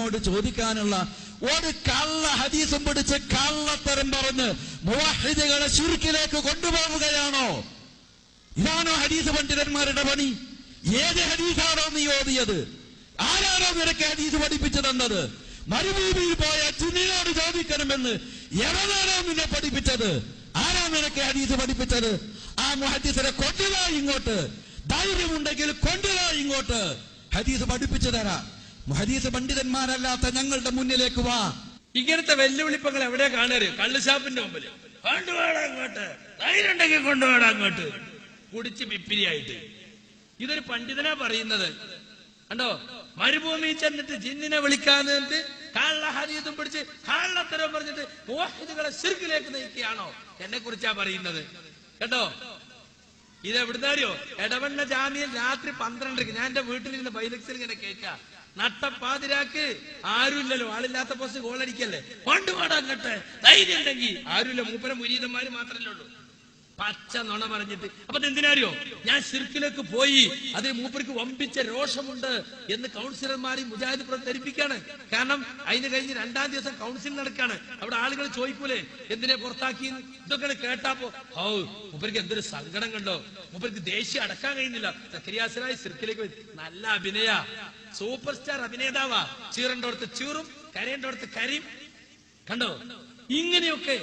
നിന്നോട് ചോദിക്കാനുള്ള ഒരു കള്ള ഹദീസും പിടിച്ച് കള്ളത്തരം പറഞ്ഞ് മുവഹിദുകളെ ശിർക്കിലേക്ക് കൊണ്ടുപോവുകയാണോ? ഇതാണോ ഹദീസ് പണ്ഡിതന്മാരുടെ പണി? ഏത് ഹദീസാണോ നീ ഓതിയത്? ആരാണോ നിനക്ക് ഹദീസ് പഠിപ്പിച്ചു തന്നത്? മരുഭൂമിയിൽ പോയ ജിന്നിനോട് ചോദിക്കണമെന്ന് എവനാണോ നിന്നെ പഠിപ്പിച്ചത്? ആരാ നിനക്ക് ഹദീസ് പഠിപ്പിച്ചത്? ആ മുഹദ്ദിസിനെ കൊണ്ടുവാ ഇങ്ങോട്ട്. ധൈര്യമുണ്ടെങ്കിൽ കൊണ്ടുവാ ഇങ്ങോട്ട്. ഹദീസ് പഠിപ്പിച്ചു തരാം. ഹദീസ് പണ്ഡിതന്മാരല്ലാത്ത ഞങ്ങളുടെ മുന്നിലേക്ക് വാ. ഇങ്ങനത്തെ വെല്ലുവിളിപ്പങ്ങൾ എവിടെ കാണരുത്? കള്ളുഷാപ്പിന്റെ മുമ്പിൽ കൊണ്ടുപോടാ അങ്ങോട്ട്, ധൈര്യം ഉണ്ടെങ്കിൽ കൊണ്ടുപോടാ അങ്ങോട്ട്, കുടിച്ച് പിപ്പിരിയായിട്ട്. ഇതൊരു പണ്ഡിതനാ പറയുന്നത്. കണ്ടോ, മരുഭൂമിയിൽ ചെന്നിട്ട് ജിന്നിനെ വിളിക്കാന്ന് കള്ള ഹദീസും പിടിച്ച് കള്ളത്തരം പറഞ്ഞിട്ട് മുവഹിദുകളെ ശിർക്കിലേക്ക് നയിക്കുകയാണോ? എന്നെ കുറിച്ചാ പറയുന്നത്. കേട്ടോ, ഇത് എവിടുന്നാരിയോ? എടവണ്ണ ജാമ്യയിൽ രാത്രി 12-ക്ക് ഞാൻ എന്റെ വീട്ടിലിരുന്ന് ബൈലക്സിൽ ഇങ്ങനെ കേൾക്കാം. നട്ടപ്പാതിരാക്ക് ആരുമില്ലല്ലോ, ആളില്ലാത്ത പോസ്റ്റ് ഗോളടിക്കല്ലേ, കൊണ്ടുപോടാ അങ്ങോട്ട്, ധൈര്യം ഉണ്ടെങ്കിൽ. ആരുമില്ല, മൂപ്പര മുരീദന്മാര് മാത്രമല്ലേ ഉള്ളൂ. പച്ച നുണ പറഞ്ഞിട്ട്. അപ്പൊ എന്തിനാരിയോ? ഞാൻ ശിർക്കിലേക്ക് പോയി, അതിൽ മൂപ്പർക്ക് വമ്പിച്ച രോഷമുണ്ട് എന്ന് കൗൺസിലർമാരെയും മുജാഹിദ് പ്രചരിപ്പിക്കാണ്. കാരണം അതിന് കഴിഞ്ഞ് 2-ാം ദിവസം കൗൺസിൽ നടക്കാണ്. അവിടെ ആളുകൾ ചോദിക്കൂലേ എന്തിനെ പുറത്താക്കി? ഇതൊക്കെ കേട്ടാപ്പോ മൂപ്പർക്ക് എന്തൊരു സങ്കടം കണ്ടോ, മൂപ്പർക്ക് ദേഷ്യം അടക്കാൻ കഴിയുന്നില്ല. സക്കരിയാസനായി ശിർക്കിലേക്ക് നല്ല അഭിനയ, സൂപ്പർ സ്റ്റാർ അഭിനേതാവാ. ചീറേണ്ടടുത്ത് ചീറും, കരയേണ്ടടുത്ത് കരയും. കണ്ടോ, ഇങ്ങനെയൊക്കെ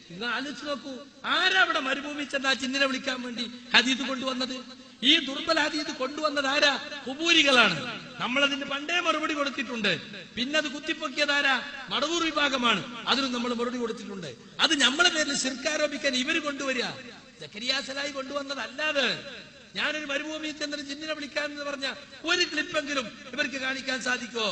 നിങ്ങൾ ആലോചിച്ച് നോക്കൂ. ആരാ അവിടെ മരുഭൂമി ചെന്നാ ജിന്നിനെ വിളിക്കാൻ വേണ്ടി ഹദീദ് കൊണ്ടുവന്നത്? ഈ ദുർബല ഹദീദ് കൊണ്ടുവന്നത് ആരാ? ഖുബൂരികളാണ്. നമ്മളതിന് പണ്ടേ മറുപടി കൊടുത്തിട്ടുണ്ട്. പിന്നെ അത് കുത്തിപ്പൊക്കിയത് ആരാ? മടവൂർ വിഭാഗമാണ്. അതിനും നമ്മൾ മറുപടി കൊടുത്തിട്ടുണ്ട്. അത് നമ്മളെ പേരിൽ ശിർക്കാരോപിക്കാൻ ഇവര് കൊണ്ടുവരിക. സക്കരിയാസലായി കൊണ്ടുവന്നതല്ലാതെ. ഞാനൊരു മരുഭൂമിയിൽ ചെന്നിട്ട് ജിന്നിനെ വിളിക്കാൻ എന്ന് പറഞ്ഞ ഒരു ക്ലിപ്പെങ്കിലും ഇവർക്ക് കാണിക്കാൻ സാധിക്കുമോ?